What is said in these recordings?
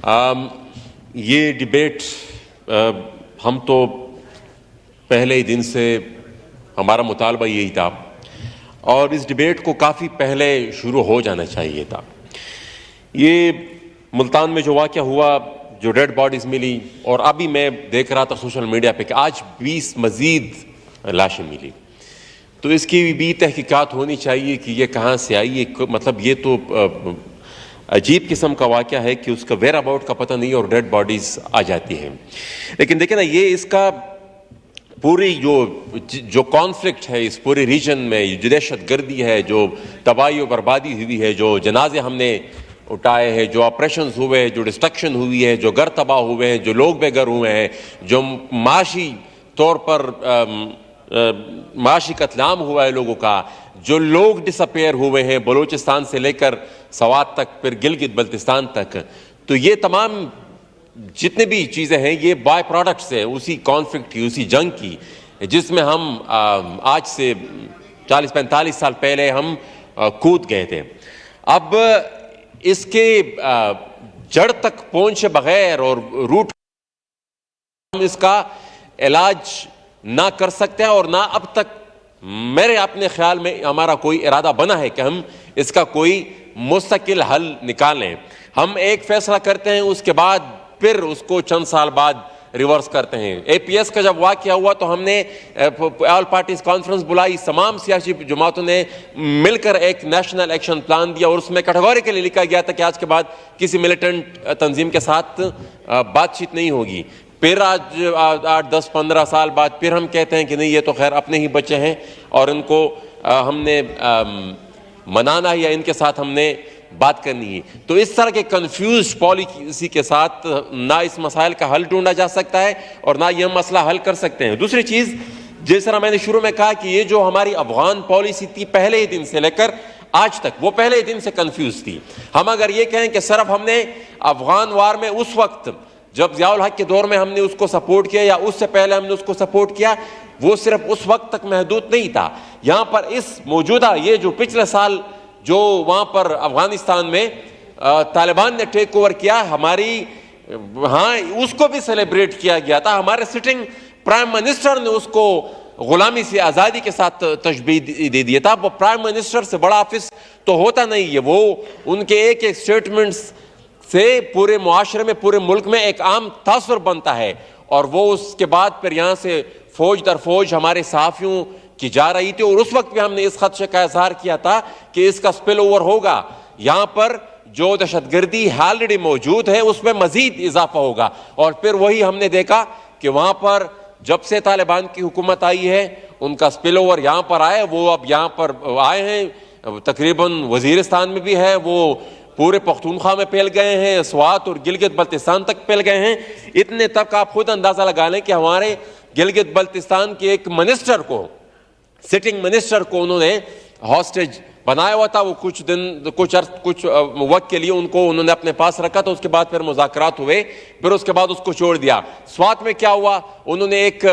یہ ڈیبیٹ ہم تو پہلے ہی دن سے ہمارا مطالبہ یہی تھا اور اس ڈیبیٹ کو کافی پہلے شروع ہو جانا چاہیے تھا۔ یہ ملتان میں جو واقعہ ہوا، جو ڈیڈ باڈیز ملی، اور ابھی میں دیکھ رہا تھا سوشل میڈیا پہ کہ آج 20 مزید لاشیں ملی، تو اس کی بھی تحقیقات ہونی چاہیے کہ یہ کہاں سے آئی۔ مطلب یہ تو عجیب قسم کا واقعہ ہے کہ اس کا ویئر اباؤٹ کا پتہ نہیں اور ڈیڈ باڈیز آ جاتی ہیں۔ لیکن دیکھیں نا، یہ اس کا پوری جو کانفلکٹ ہے اس پورے ریجن میں، جو دہشت گردی ہے، جو تباہی و بربادی ہوئی ہے، جو جنازے ہم نے اٹھائے ہیں، جو آپریشنز ہوئے ہیں، جو ڈسٹرکشن ہوئی ہے، جو گھر تباہ ہوئے ہیں، جو لوگ بے گھر ہوئے ہیں، جو معاشی طور پر معاشی قتل عام ہوا ہے لوگوں کا، جو لوگ ڈس اپیئر ہوئے ہیں بلوچستان سے لے کر سوات تک، پھر گلگت بلتستان تک، تو یہ تمام جتنے بھی چیزیں ہیں یہ بائی پروڈکٹس ہیں اسی کانفلکٹ کی، اسی جنگ کی، جس میں ہم آج سے 40-45 سال پہلے ہم کود گئے تھے۔ اب اس کے جڑ تک پہنچے بغیر اور روٹ ہم اس کا علاج نہ کر سکتے ہیں، اور نہ اب تک میرے اپنے خیال میں ہمارا کوئی ارادہ بنا ہے کہ ہم اس کا کوئی مستقل حل نکالیں۔ ہم ایک فیصلہ کرتے ہیں، اس کے بعد پھر اس کو چند سال بعد ریورس کرتے ہیں۔ اے پی ایس کا جب واقعہ ہوا تو ہم نے آل پارٹیز کانفرنس بلائی، تمام سیاسی جماعتوں نے مل کر ایک نیشنل ایکشن پلان دیا، اور اس میں کیٹیگوریکلی لکھا گیا تھا کہ آج کے بعد کسی ملیٹنٹ تنظیم کے ساتھ بات چیت نہیں ہوگی۔ پھر آج 8-10-15 سال بعد پھر ہم کہتے ہیں کہ نہیں، یہ تو خیر اپنے ہی بچے ہیں اور ان کو ہم نے منانا ہے یا ان کے ساتھ ہم نے بات کرنی ہے۔ تو اس طرح کے کنفیوز پالیسی کے ساتھ نہ اس مسائل کا حل ڈھونڈا جا سکتا ہے اور نہ یہ مسئلہ حل کر سکتے ہیں۔ دوسری چیز، جس طرح میں نے شروع میں کہا کہ یہ جو ہماری افغان پالیسی تھی پہلے ہی دن سے لے کر آج تک، وہ پہلے ہی دن سے کنفیوز تھی۔ ہم اگر یہ کہیں کہ صرف ہم نے افغان وار میں اس وقت جب ضیاء الحق کے دور میں ہم نے اس کو سپورٹ کیا یا اس سے پہلے ہم نے اس کو سپورٹ کیا، وہ صرف اس وقت تک محدود نہیں تھا۔ یہاں پر اس موجودہ یہ جو پچھلے سال جو وہاں پر افغانستان میں طالبان نے ٹیک اوور کیا، ہماری ہاں اس کو بھی سیلیبریٹ کیا گیا تھا۔ ہمارے سٹنگ پرائم منسٹر نے اس کو غلامی سے آزادی کے ساتھ تشبیہ دے دیا تھا۔ وہ پرائم منسٹر سے بڑا آفس تو ہوتا نہیں ہے، وہ ان کے ایک ایک سٹیٹمنٹس سے پورے معاشرے میں، پورے ملک میں ایک عام تاثر بنتا ہے، اور وہ اس کے بعد پھر یہاں سے فوج در فوج ہمارے صحافیوں کی جا رہی تھی، اور اس وقت بھی ہم نے اس خدشے کا اظہار کیا تھا کہ اس کا سپل اوور ہوگا، یہاں پر جو دہشت گردی آلریڈی موجود ہے اس میں مزید اضافہ ہوگا۔ اور پھر وہی ہم نے دیکھا کہ وہاں پر جب سے طالبان کی حکومت آئی ہے ان کا سپل اوور یہاں پر آئے، وہ اب یہاں پر آئے ہیں، تقریباً وزیرستان میں بھی ہے، وہ پورے پختونخوا میں پھیل گئے ہیں، سوات اور گلگت بلتستان تک پھیل گئے ہیں۔ اتنے تک آپ خود اندازہ لگا لیں کہ ہمارے گلگت بلتستان کے ایک منسٹر کو، سٹنگ منسٹر کو انہوں نے ہاسٹیج بنایا ہوا تھا۔ وہ کچھ وقت کے لیے ان کو انہوں نے اپنے پاس رکھا، تو اس کے بعد پھر مذاکرات ہوئے، پھر اس کے بعد اس کو چھوڑ دیا۔ سوات میں کیا ہوا، انہوں نے ایک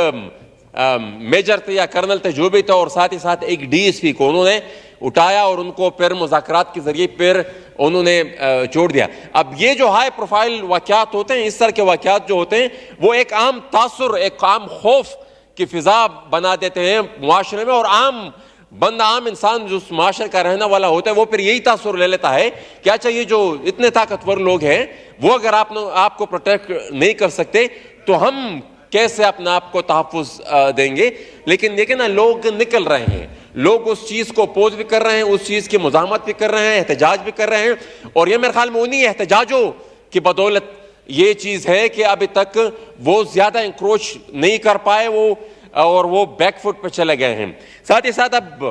میجر تھے یا کرنل تھے جو بھی تھا، اور ساتھ ہی ساتھ ایک ڈی ایس پی کو انہوں نے اٹھایا اور ان کو پھر مذاکرات کے ذریعے پھر انہوں نے چھوڑ دیا۔ اب یہ جو ہائی پروفائل واقعات ہوتے ہیں، اس طرح کے واقعات جو ہوتے ہیں، وہ ایک عام تاثر، ایک عام خوف کی فضا بنا دیتے ہیں معاشرے میں، اور عام بندہ، عام انسان جو اس معاشرے کا رہنے والا ہوتا ہے وہ پھر یہی تاثر لے لیتا ہے کہ اچھا یہ جو اتنے طاقتور لوگ ہیں وہ اگر آپ کو پروٹیکٹ نہیں کر سکتے تو ہم کیسے اپنے آپ کو تحفظ دیں گے۔ لیکن دیکھیں نا، لوگ نکل رہے ہیں، لوگ اس چیز کو اپوز بھی کر رہے ہیں، اس چیز کی مزاحمت بھی کر رہے ہیں، احتجاج بھی کر رہے ہیں، اور یہ میرے خیال میں انہی احتجاجوں کی بدولت یہ چیز ہے کہ ابھی تک وہ زیادہ انکروچ نہیں کر پائے، اور وہ بیک فٹ پہ چلے گئے ہیں۔ ساتھ ہی ساتھ اب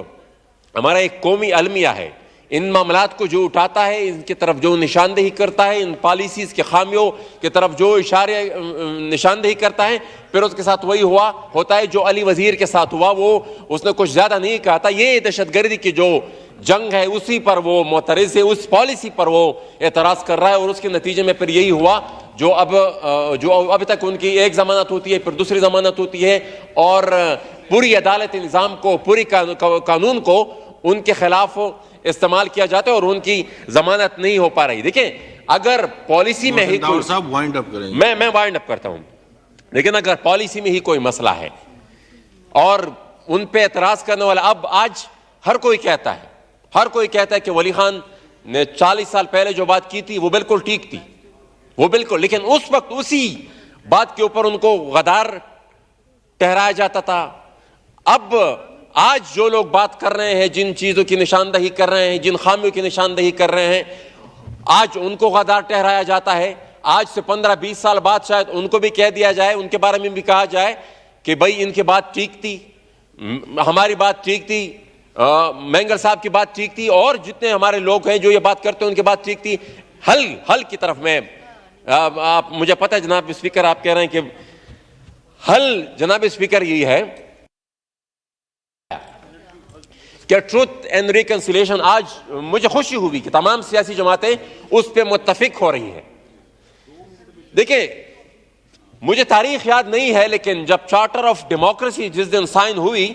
ہمارا ایک قومی المیہ ہے، ان معاملات کو جو اٹھاتا ہے، ان کی طرف جو نشاندہی کرتا ہے، ان پالیسیز کے خامیوں کی طرف جو اشارے نشاندہی کرتا ہے، پھر اس کے ساتھ وہی ہوتا ہے جو علی وزیر کے ساتھ ہوا۔ اس نے کچھ زیادہ نہیں کہا تھا، یہ دہشت گردی کی جو جنگ ہے اسی پر وہ معترض ہے، اس پالیسی پر وہ اعتراض کر رہا ہے، اور اس کے نتیجے میں پھر یہی ہوا جو ابھی تک ان کی ایک ضمانت ہوتی ہے، پھر دوسری ضمانت ہوتی ہے، اور پوری عدالت نظام کو، پوری قانون کو ان کے خلاف استعمال کیا جاتا ہے اور ان کی ضمانت نہیں ہو پا رہی۔ دیکھیں، اگر پالیسی میں ہی داور صاحب وائنڈ اپ کریں. میں وائنڈ اپ کرتا ہوں, لیکن اگر پالیسی میں ہی کوئی مسئلہ ہے اور ان پہ اعتراض کرنے والا, اب آج ہر کوئی کہتا ہے کہ ولی خان نے 40 سال پہلے جو بات کی تھی وہ بالکل ٹھیک تھی, وہ بالکل, لیکن اس وقت اسی بات کے اوپر ان کو غدار ٹھہرایا جاتا تھا. اب آج جو لوگ بات کر رہے ہیں, جن چیزوں کی نشاندہی کر رہے ہیں, جن خامیوں کی نشاندہی کر رہے ہیں, آج ان کو غدار ٹھہرایا جاتا ہے. آج سے 15-20 سال بعد شاید ان کو بھی کہہ دیا جائے, ان کے بارے میں بھی کہا جائے کہ بھائی ان کی بات ٹھیک تھی, ہماری بات ٹھیک تھی, مینگل صاحب کی بات ٹھیک تھی, اور جتنے ہمارے لوگ ہیں جو یہ بات کرتے ہیں ان کی بات ٹھیک تھی. حل کی طرف میں, آپ مجھے پتہ ہے جناب اسپیکر آپ کہہ رہے ہیں کہ حل, جناب اسپیکر یہی ہے کہ ٹروتھ اینڈ ریکنسیلیشن, آج مجھے خوشی ہوئی کہ تمام سیاسی جماعتیں اس پہ متفق ہو رہی ہیں. دیکھیں مجھے تاریخ یاد نہیں ہے, لیکن جب چارٹر آف ڈیموکریسی جس دن سائن ہوئی,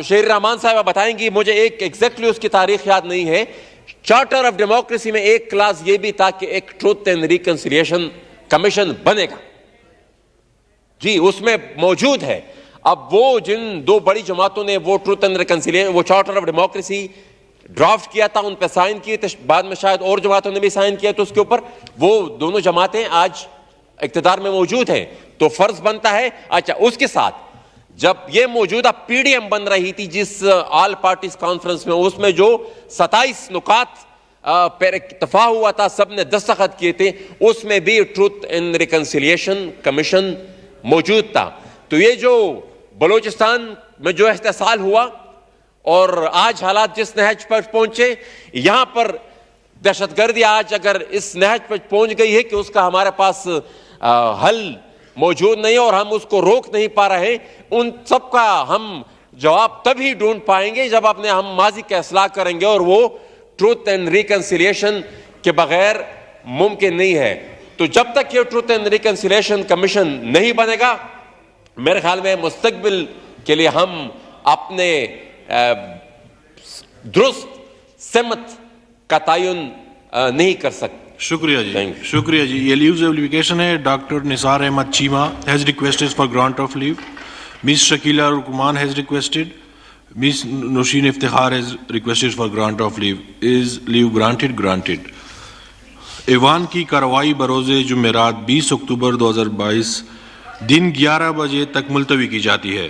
شیر رحمان صاحبہ بتائیں گی, مجھے ایگزیکٹلی اس کی تاریخ یاد نہیں ہے. چارٹر آف ڈیموکریسی میں ایک کلاس یہ بھی تھا کہ ایک ٹروتھ اینڈ ریکنسیلیشن کمیشن بنے گا. جی اس میں موجود ہے. اب وہ جن دو بڑی جماعتوں نے وہ ٹروتھ اینڈ ریکنسیلیشن, وہ چارٹر آف ڈیموکریسی ڈرافٹ کیا تھا, ان پہ سائن کیے تھے, بعد میں شاید اور جماعتوں نے بھی سائن کیا تو اس کے اوپر, وہ دونوں جماعتیں آج اقتدار میں موجود ہیں. تو فرض بنتا ہے, اچھا اس کے ساتھ جب یہ موجودہ پی ڈی ایم بن رہی تھی جس آل پارٹیز کانفرنس میں, اس میں جو 27 نکات پر اتفاق ہوا تھا, سب نے دستخط کیے تھے, اس میں بھی ٹروتھ اینڈ ریکنسیلیشن کمیشن موجود تھا. تو یہ جو بلوچستان میں جو استحصال ہوا اور آج حالات جس نہج پر پہنچے, یہاں پر دہشت گردی آج اگر اس نہج پر پہنچ گئی ہے کہ اس کا ہمارے پاس حل موجود نہیں اور ہم اس کو روک نہیں پا رہے ہیں, ان سب کا ہم جواب تبھی ڈھونڈ پائیں گے جب ہم ماضی کا اصلاح کریں گے, اور وہ ٹروتھ اینڈ ریکنسیلیشن کے بغیر ممکن نہیں ہے. تو جب تک یہ ٹروتھ اینڈ ریکنسیلیشن کمیشن نہیں بنے گا, میرے خیال میں مستقبل کے لیے ہم اپنے درست سمت کا تعین نہیں کر سکتے. شکریہ جی, شکریہ جی. یہ لیوز ایپلیکیشن ہے. Doctor Nisar Ahmad Cheema has requested for grant of leave. Miss Shakila Rehman has requested. Miss Nosheen Iftikhar has requested for grant of leave. Is leave granted? Granted. ایوان کی کارروائی بروز جمعرات 20 اکتوبر 2022 دن 11 بجے تک ملتوی کی جاتی ہے.